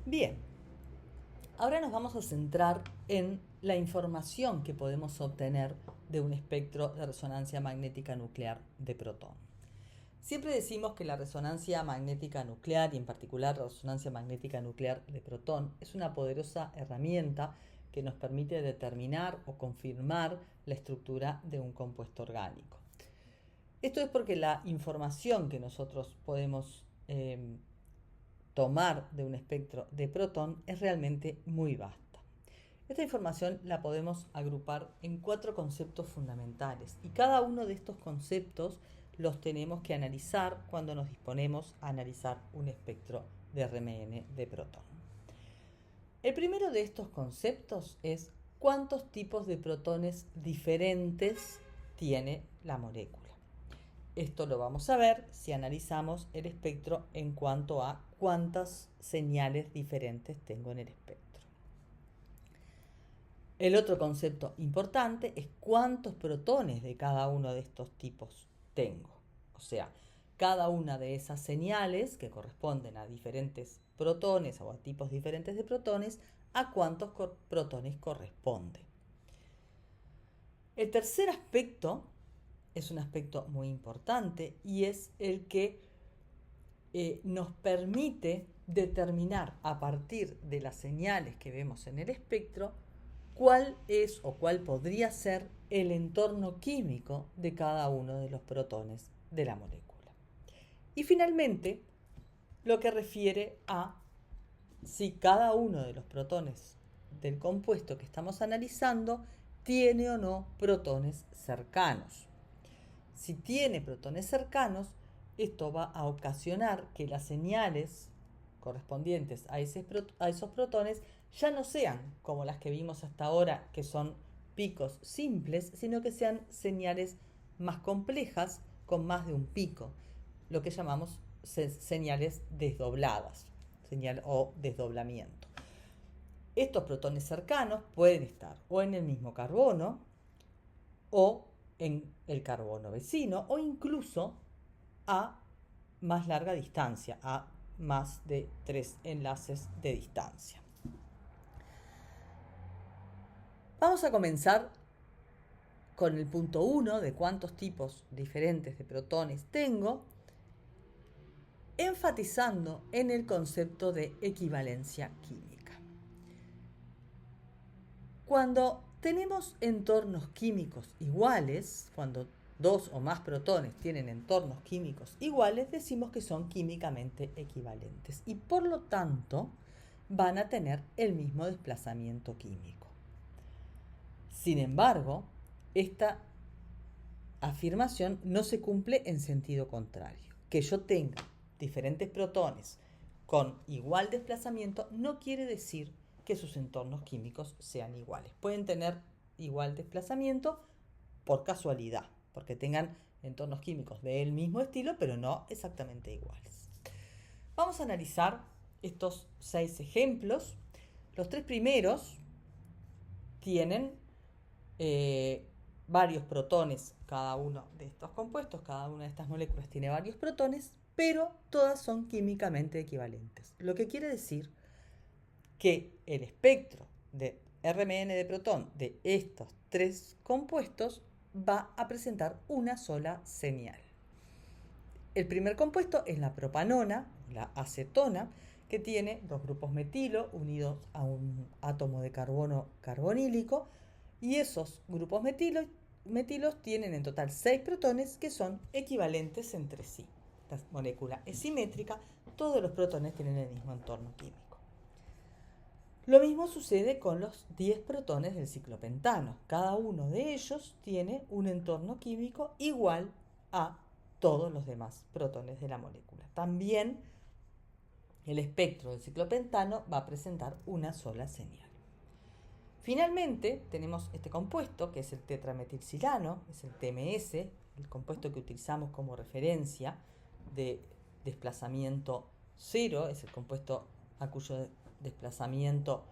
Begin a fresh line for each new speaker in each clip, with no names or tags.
Bien, ahora nos vamos a centrar en la información que podemos obtener de un espectro de resonancia magnética nuclear de protón. Siempre decimos que la resonancia magnética nuclear, y en particular la resonancia magnética nuclear de protón, es una poderosa herramienta que nos permite determinar o confirmar la estructura de un compuesto orgánico. Esto es porque la información que nosotros podemos tomar de un espectro de protón es realmente muy vasta. Esta información la podemos agrupar en 4 conceptos fundamentales y cada uno de estos conceptos los tenemos que analizar cuando nos disponemos a analizar un espectro de RMN de protón. El primero de estos conceptos es cuántos tipos de protones diferentes tiene la molécula. Esto lo vamos a ver si analizamos el espectro en cuanto a cuántas señales diferentes tengo en el espectro. El otro concepto importante es cuántos protones de cada uno de estos tipos tengo. O sea, cada una de esas señales que corresponden a diferentes protones o a tipos diferentes de protones, a cuántos protones corresponde. El tercer aspecto es un aspecto muy importante y es el que nos permite determinar a partir de las señales que vemos en el espectro cuál es o cuál podría ser el entorno químico de cada uno de los protones de la molécula. Y finalmente, lo que refiere a si cada uno de los protones del compuesto que estamos analizando tiene o no protones cercanos. Si tiene protones cercanos, esto va a ocasionar que las señales correspondientes a esos protones ya no sean como las que vimos hasta ahora, que son picos simples, sino que sean señales más complejas con más de un pico, lo que llamamos señales desdobladas, señal o desdoblamiento. Estos protones cercanos pueden estar o en el mismo carbono o en el carbono vecino o incluso a más larga distancia, a más de 3 enlaces de distancia. Vamos a comenzar con el punto 1 de cuántos tipos diferentes de protones tengo, enfatizando en el concepto de equivalencia química. Cuando tenemos entornos químicos iguales, cuando 2 o más protones tienen entornos químicos iguales, decimos que son químicamente equivalentes y por lo tanto van a tener el mismo desplazamiento químico. Sin embargo, esta afirmación no se cumple en sentido contrario. Que yo tenga diferentes protones con igual desplazamiento no quiere decir que sus entornos químicos sean iguales. Pueden tener igual desplazamiento por casualidad, porque tengan entornos químicos del mismo estilo, pero no exactamente iguales. Vamos a analizar estos 6 ejemplos. Los 3 primeros tienen varios protones, cada uno de estos compuestos, cada una de estas moléculas tiene varios protones, pero todas son químicamente equivalentes. Lo que quiere decir que el espectro de RMN de protón de estos 3 compuestos va a presentar una sola señal. El primer compuesto es la propanona, la acetona, que tiene 2 grupos metilo unidos a un átomo de carbono carbonílico, y esos grupos metilos tienen en total 6 protones que son equivalentes entre sí. La molécula es simétrica, todos los protones tienen el mismo entorno químico. Lo mismo sucede con los 10 protones del ciclopentano. Cada uno de ellos tiene un entorno químico igual a todos los demás protones de la molécula. También el espectro del ciclopentano va a presentar una sola señal. Finalmente, tenemos este compuesto, que es el tetrametilsilano, es el TMS, el compuesto que utilizamos como referencia de desplazamiento cero, es el compuesto a cuyo desplazamiento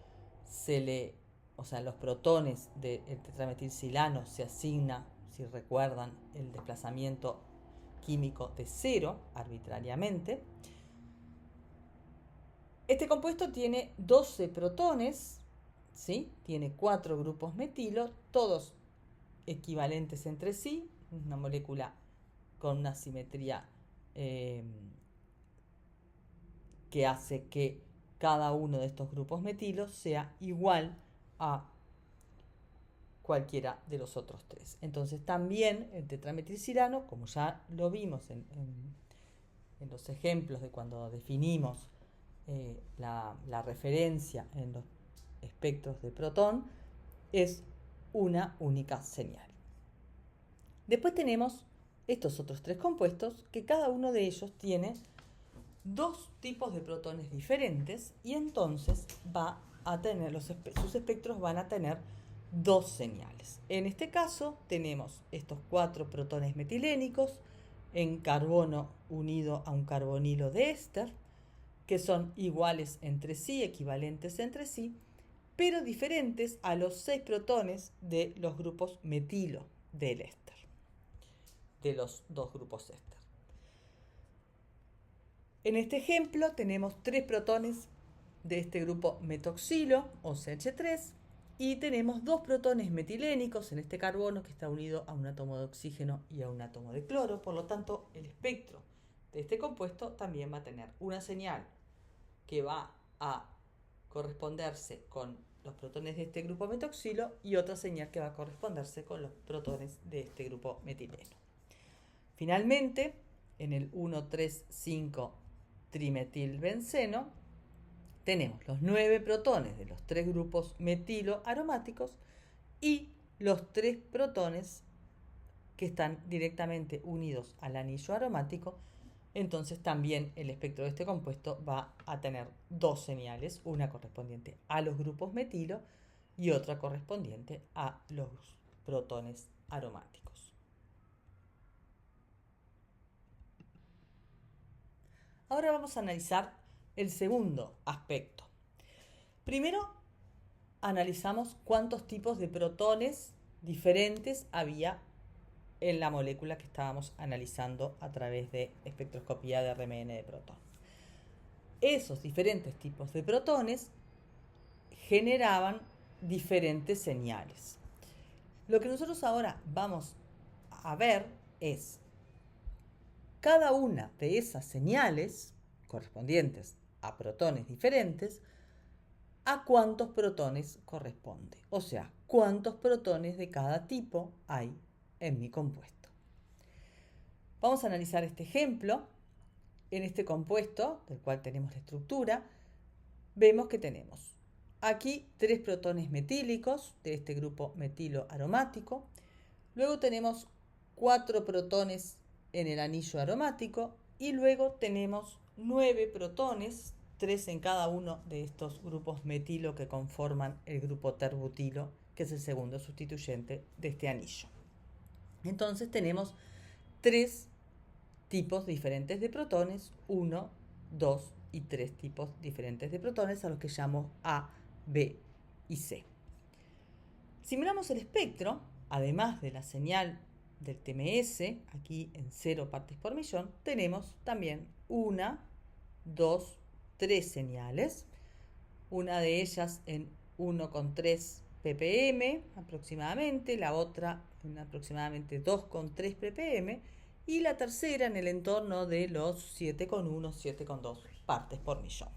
los protones del tetrametilsilano se asigna, si recuerdan, el desplazamiento químico de cero arbitrariamente. Este compuesto tiene 12 protones, ¿sí? Tiene 4 grupos metilo, todos equivalentes entre sí, una molécula con una simetría que hace que cada uno de estos grupos metilos sea igual a cualquiera de los otros tres. Entonces también el tetrametilcilano, como ya lo vimos en los ejemplos de cuando definimos la referencia en los espectros de protón, es una única señal. Después tenemos estos otros tres compuestos que cada uno de ellos tiene dos tipos de protones diferentes y entonces va a tener sus espectros van a tener dos señales. En este caso tenemos estos 4 protones metilénicos en carbono unido a un carbonilo de éster, que son iguales entre sí, equivalentes entre sí, pero diferentes a los 6 protones de los grupos metilo del éster, de los dos grupos éster. En este ejemplo tenemos 3 protones de este grupo metoxilo o CH3 y tenemos 2 protones metilénicos en este carbono que está unido a un átomo de oxígeno y a un átomo de cloro. Por lo tanto, el espectro de este compuesto también va a tener una señal que va a corresponderse con los protones de este grupo metoxilo y otra señal que va a corresponderse con los protones de este grupo metileno. Finalmente, en el 1,3,5 trimetilbenceno tenemos los 9 protones de los 3 grupos metilo aromáticos y los 3 protones que están directamente unidos al anillo aromático. Entonces también el espectro de este compuesto va a tener dos señales, una correspondiente a los grupos metilo y otra correspondiente a los protones aromáticos. Ahora vamos a analizar el segundo aspecto. Primero analizamos cuántos tipos de protones diferentes había en la molécula que estábamos analizando a través de espectroscopía de RMN de protón. Esos diferentes tipos de protones generaban diferentes señales. Lo que nosotros ahora vamos a ver es cada una de esas señales correspondientes a protones diferentes, a cuántos protones corresponde. O sea, cuántos protones de cada tipo hay en mi compuesto. Vamos a analizar este ejemplo. En este compuesto, del cual tenemos la estructura, vemos que tenemos aquí 3 protones metílicos de este grupo metilo aromático. Luego tenemos 4 protones en el anillo aromático y luego tenemos 9 protones, 3 en cada uno de estos grupos metilo que conforman el grupo terbutilo, que es el segundo sustituyente de este anillo. Entonces tenemos 3 tipos diferentes de protones, 1, 2 y 3 tipos diferentes de protones a los que llamo A, B y C. Si miramos el espectro, además de la señal del TMS, aquí en 0 partes por millón, tenemos también 1, 2, 3 señales, una de ellas en 1,3 ppm aproximadamente, la otra en aproximadamente 2,3 ppm y la tercera en el entorno de los 7,1, 7,2 partes por millón.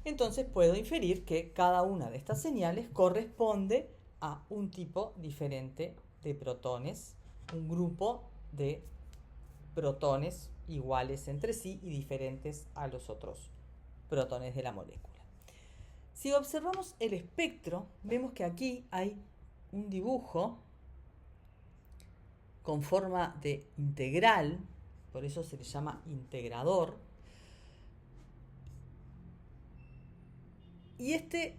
Entonces puedo inferir que cada una de estas señales corresponde a un tipo diferente de protones, un grupo de protones iguales entre sí y diferentes a los otros protones de la molécula. Si observamos el espectro, vemos que aquí hay un dibujo con forma de integral, por eso se le llama integrador. Y este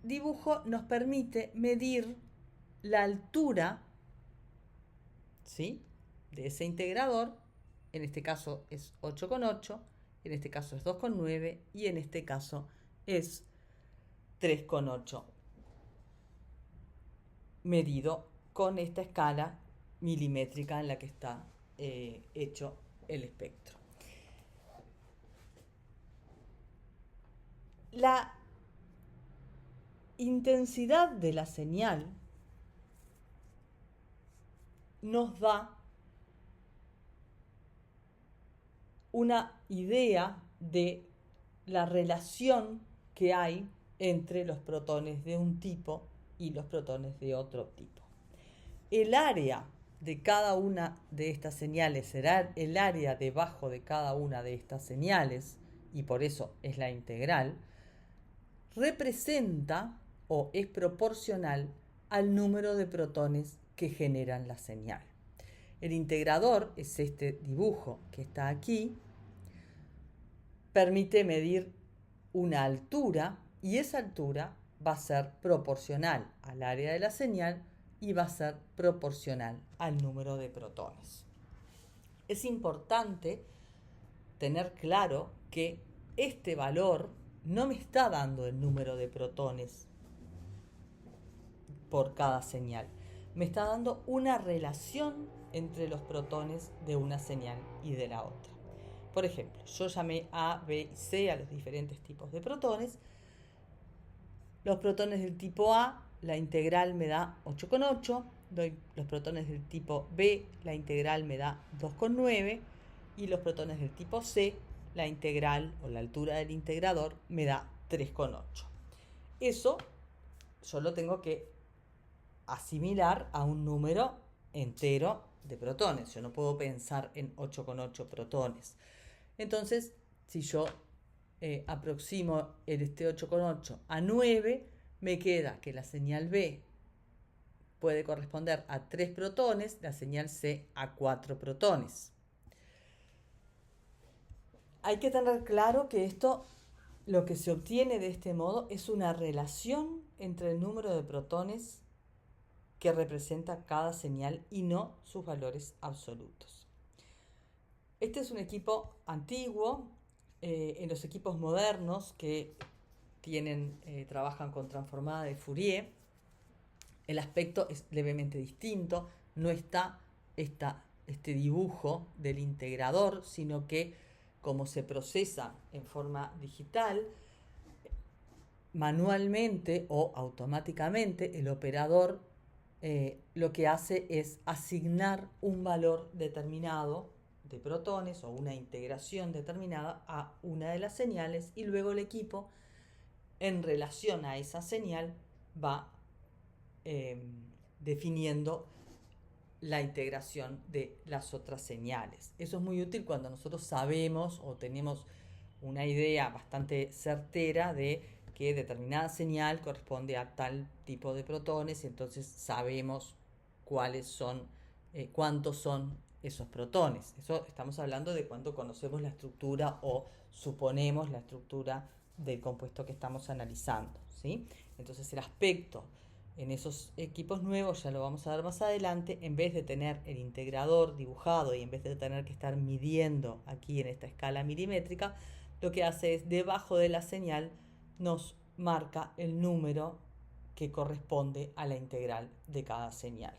dibujo nos permite medir la altura, ¿sí?, de ese integrador. En este caso es 8,8, en este caso es 2,9 y en este caso es 3,8 medido con esta escala milimétrica en la que está hecho el espectro. La intensidad de la señal nos da una idea de la relación que hay entre los protones de un tipo y los protones de otro tipo. El área de cada una de estas señales será el área debajo de cada una de estas señales, y por eso es la integral, representa o es proporcional al número de protones que generan la señal. El integrador es este dibujo que está aquí, permite medir una altura y esa altura va a ser proporcional al área de la señal y va a ser proporcional al número de protones. Es importante tener claro que este valor no me está dando el número de protones por cada señal, me está dando una relación entre los protones de una señal y de la otra. Por ejemplo, yo llamé A, B y C a los diferentes tipos de protones. Los protones del tipo A, la integral me da 8,8. Doy los protones del tipo B, la integral me da 2,9. Y los protones del tipo C, la integral o la altura del integrador me da 3,8. Eso yo lo tengo que asimilar a un número entero de protones. Yo no puedo pensar en 8,8 protones. Entonces, si yo aproximo este 8,8 a 9, me queda que la señal B puede corresponder a 3 protones, la señal C a 4 protones. Hay que tener claro que esto, lo que se obtiene de este modo, es una relación entre el número de protones que representa cada señal y no sus valores absolutos. Este es un equipo antiguo. En los equipos modernos que trabajan con transformada de Fourier, el aspecto es levemente distinto. No está este dibujo del integrador, sino que como se procesa en forma digital, manualmente o automáticamente, el operador lo que hace es asignar un valor determinado de protones o una integración determinada a una de las señales, y luego el equipo, en relación a esa señal, va definiendo la integración de las otras señales. Eso es muy útil cuando nosotros sabemos o tenemos una idea bastante certera de que determinada señal corresponde a tal tipo de protones, y entonces sabemos cuántos son esos protones. Eso estamos hablando de cuando conocemos la estructura o suponemos la estructura del compuesto que estamos analizando, ¿sí? Entonces el aspecto en esos equipos nuevos, ya lo vamos a ver más adelante, en vez de tener el integrador dibujado y en vez de tener que estar midiendo aquí en esta escala milimétrica, lo que hace es, debajo de la señal, nos marca el número que corresponde a la integral de cada señal.